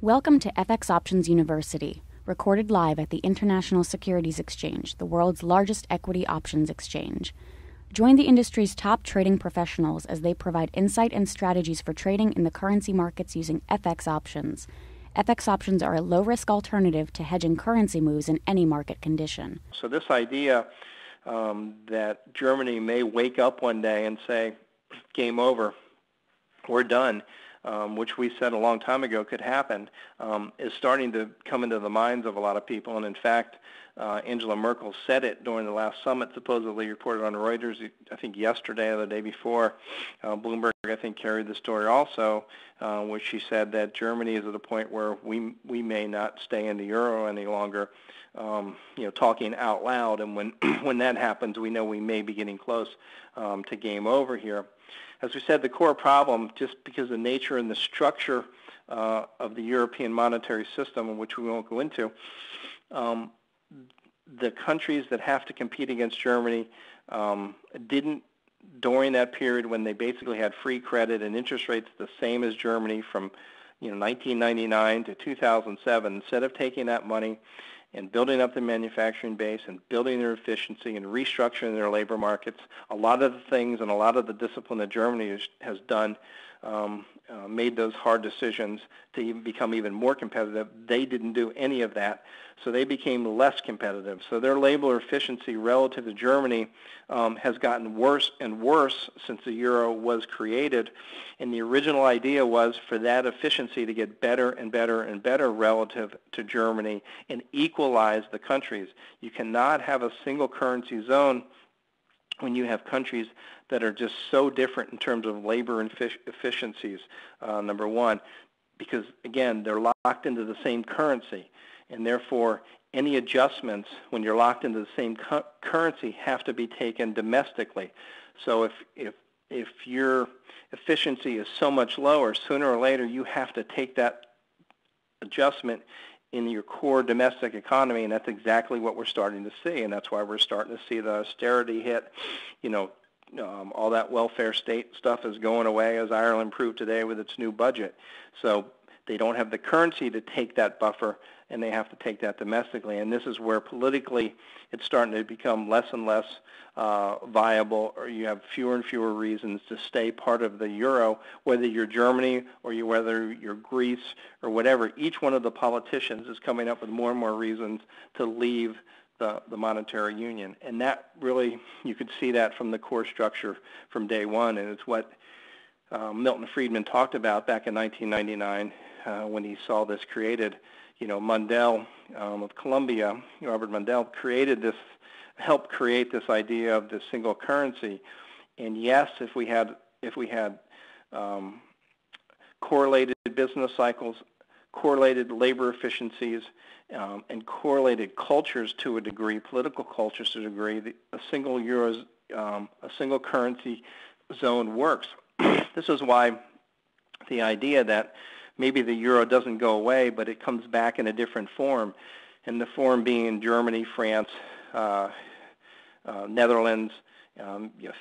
Welcome to FX Options University, recorded live at the International Securities Exchange, the world's largest equity options exchange. Join the industry's top trading professionals as they provide insight and strategies for trading in the currency markets using FX options. FX options are a low-risk alternative to hedging currency moves in any market condition. So this idea that Germany may wake up one day and say, game over, we're done, which we said a long time ago could happen, is starting to come into the minds of a lot of people. And in fact, Angela Merkel said it during the last summit, supposedly reported on Reuters, I think yesterday or the day before. Bloomberg, I think, carried the story also, which she said that Germany is at a point where we may not stay in the euro any longer, talking out loud. And when that happens, we know we may be getting close to game over here. As we said, the core problem, just because of the nature and the structure of the European monetary system, which we won't go into, the countries that have to compete against Germany didn't, during that period when they basically had free credit and interest rates the same as Germany from 1999 to 2007, instead of taking that money and building up the manufacturing base and building their efficiency and restructuring their labor markets, a lot of the things and a lot of the discipline that Germany has done made those hard decisions to even become even more competitive. They didn't do any of that, so they became less competitive. So their labor efficiency relative to Germany has gotten worse and worse since the euro was created. And the original idea was for that efficiency to get better and better and better relative to Germany and equalize the countries. You cannot have a single currency zone when you have countries that are just so different in terms of labor and efficiencies, number one, because, again, they're locked into the same currency, and therefore any adjustments when you're locked into the same currency have to be taken domestically. So if your efficiency is so much lower, sooner or later you have to take that adjustment in your core domestic economy, and that's exactly what we're starting to see, and that's why we're starting to see the austerity hit. All that welfare state stuff is going away, as Ireland proved today with its new budget. So they don't have the currency to take that buffer, and they have to take that domestically. And this is where politically it's starting to become less and less viable, or you have fewer and fewer reasons to stay part of the euro, whether you're Germany or whether you're Greece or whatever. Each one of the politicians is coming up with more and more reasons to leave the monetary union. And that really, you could see that from the core structure from day one, and it's what Milton Friedman talked about back in 1999 when he saw this created. Mundell of Columbia, Robert Mundell, helped create this idea of this single currency. And yes, if we had correlated business cycles, correlated labor efficiencies, and correlated cultures to a degree, political cultures to a degree, a single currency zone works. This is why the idea that maybe the euro doesn't go away, but it comes back in a different form, and the form being Germany, France, Netherlands,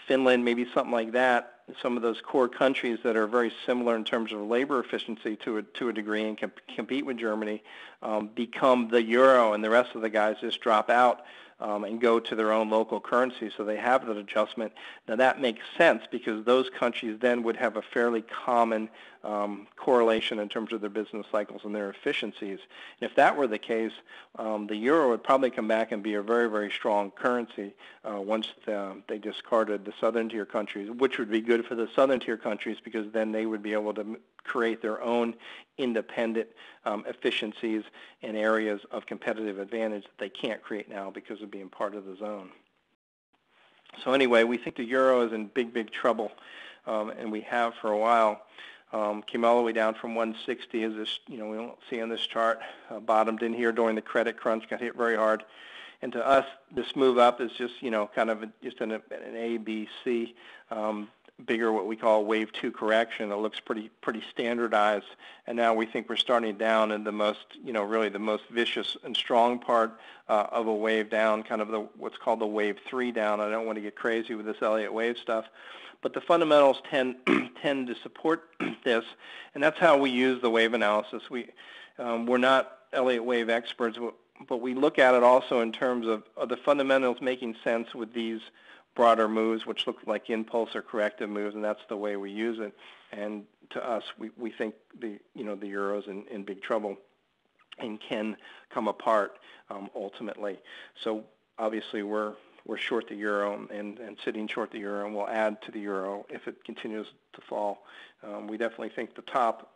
Finland, maybe something like that. Some of those core countries that are very similar in terms of labor efficiency to a degree and can compete with Germany become the euro, and the rest of the guys just drop out and go to their own local currency, so they have that adjustment. Now that makes sense because those countries then would have a fairly common correlation in terms of their business cycles and their efficiencies. And if that were the case, the euro would probably come back and be a very, very strong currency once they discarded the southern tier countries, which would be good for the southern tier countries because then they would be able to create their own independent efficiencies and areas of competitive advantage that they can't create now because of being part of the zone. So anyway, we think the euro is in big, big trouble, and we have for a while. Came all the way down from 160, as this, we don't see on this chart, bottomed in here during the credit crunch, got hit very hard. And to us, this move up is just, kind of just an A, B, C, bigger what we call wave 2 correction. It looks pretty standardized, and now we think we're starting down in the most, really the most vicious and strong part of a wave down, kind of what's called the wave 3 down. I don't want to get crazy with this Elliott wave stuff, But the fundamentals tend to support this, and that's how we use the wave analysis. We're not Elliott wave experts, but we look at it also in terms of the fundamentals making sense with these broader moves, which look like impulse or corrective moves, and that's the way we use it. And to us, we think the euro's in big trouble and can come apart ultimately. So obviously we're short the euro and sitting short the euro, and we'll add to the euro if it continues to fall. We definitely think the top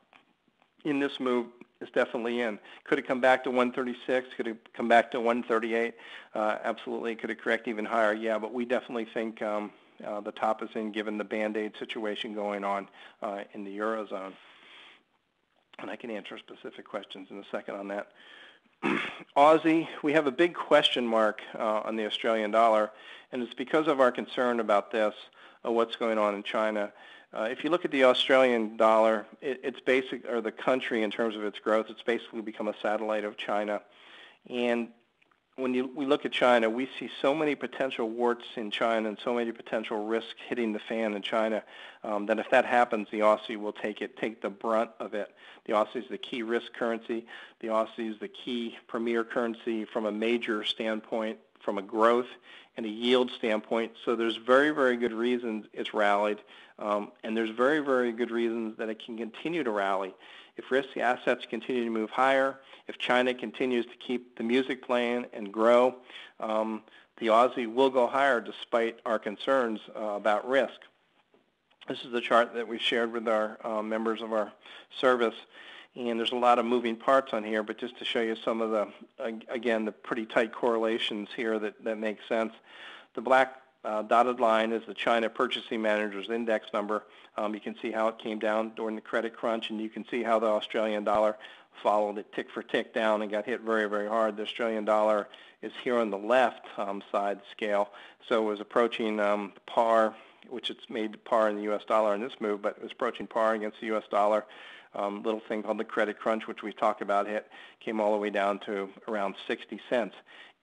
in this move is definitely in. Could it come back to 136? Could it come back to 138? Absolutely. Could it correct even higher? Yeah, but we definitely think the top is in, given the Band-Aid situation going on in the Eurozone. And I can answer specific questions in a second on that. Aussie, we have a big question mark on the Australian dollar, and it's because of our concern about this, what's going on in China. If you look at the Australian dollar, it's basic, or the country in terms of its growth, it's basically become a satellite of China. And when we look at China, we see so many potential warts in China and so many potential risks hitting the fan in China that if that happens, the Aussie will take the brunt of it. The Aussie is the key risk currency. The Aussie is the key premier currency from a major standpoint, from a growth and a yield standpoint. So there's very, very good reasons it's rallied, and there's very, very good reasons that it can continue to rally. If risk assets continue to move higher, if China continues to keep the music playing and grow, the Aussie will go higher despite our concerns about risk. This is the chart that we shared with our members of our service, and there's a lot of moving parts on here, but just to show you some of the, again, the pretty tight correlations here that make sense. The black dotted line is the China Purchasing Managers Index number. You can see how it came down during the credit crunch, and you can see how the Australian dollar followed it tick for tick down and got hit very, very hard. The Australian dollar is here on the left side scale, so it was approaching par, which it's made par in the U.S. dollar in this move, but it was approaching par against the U.S. dollar. Little thing called the credit crunch, which we talked about, came all the way down to around 60 cents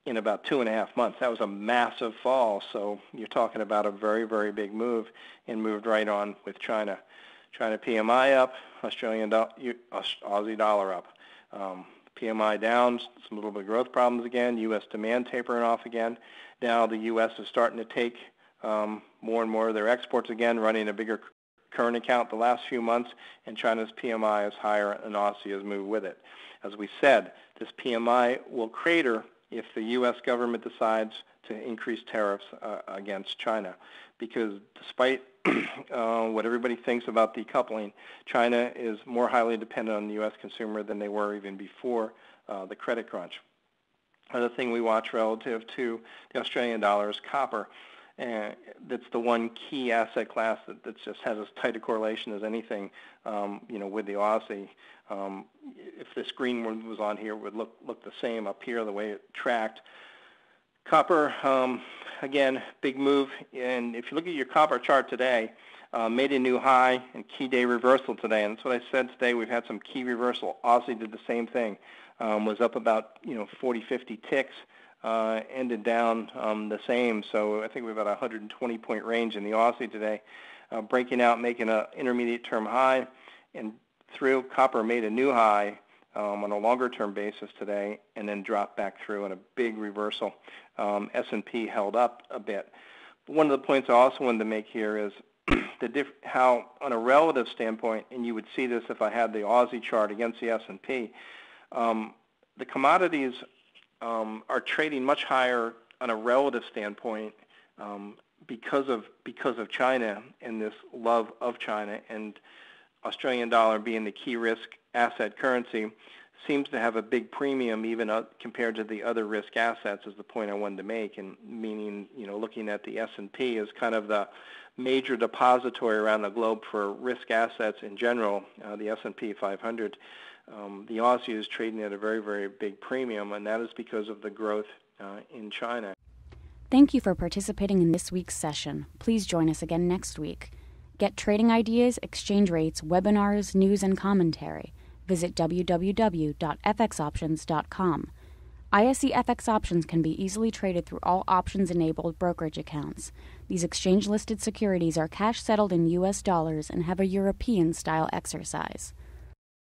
in about 2.5 months. That was a massive fall, so you're talking about a very, very big move, and moved right on with China. China PMI up, Aussie dollar up. PMI down, some little bit of growth problems again, U.S. demand tapering off again. Now the U.S. is starting to take more and more of their exports again, running a bigger current account the last few months, and China's PMI is higher, and Aussie has moved with it. As we said, this PMI will crater if the U.S. government decides to increase tariffs against China, because despite what everybody thinks about decoupling, China is more highly dependent on the U.S. consumer than they were even before the credit crunch. Another thing we watch relative to the Australian dollar is copper. That's the one key asset class that just has as tight a correlation as anything, with the Aussie. If this green one was on here, it would look the same up here, the way it tracked. Copper, again, big move. And if you look at your copper chart today, made a new high and key day reversal today. And that's what I said today. We've had some key reversal. Aussie did the same thing. Was up about 40, 50 ticks. Ended down the same, so I think we have about a 120-point range in the Aussie today, breaking out, making an intermediate-term high, and through. Copper made a new high on a longer-term basis today, and then dropped back through in a big reversal. S&P held up a bit. But one of the points I also wanted to make here is how, on a relative standpoint, and you would see this if I had the Aussie chart against the S&P, the commodities are trading much higher on a relative standpoint because of China and this love of China, and Australian dollar being the key risk asset currency seems to have a big premium even compared to the other risk assets, is the point I wanted to make, and meaning, looking at the S&P as kind of the major depository around the globe for risk assets in general, the S&P 500. The Aussie is trading at a very, very big premium, and that is because of the growth in China. Thank you for participating in this week's session. Please join us again next week. Get trading ideas, exchange rates, webinars, news, and commentary. Visit www.fxoptions.com. ISE FX options can be easily traded through all options-enabled brokerage accounts. These exchange-listed securities are cash-settled in U.S. dollars and have a European-style exercise.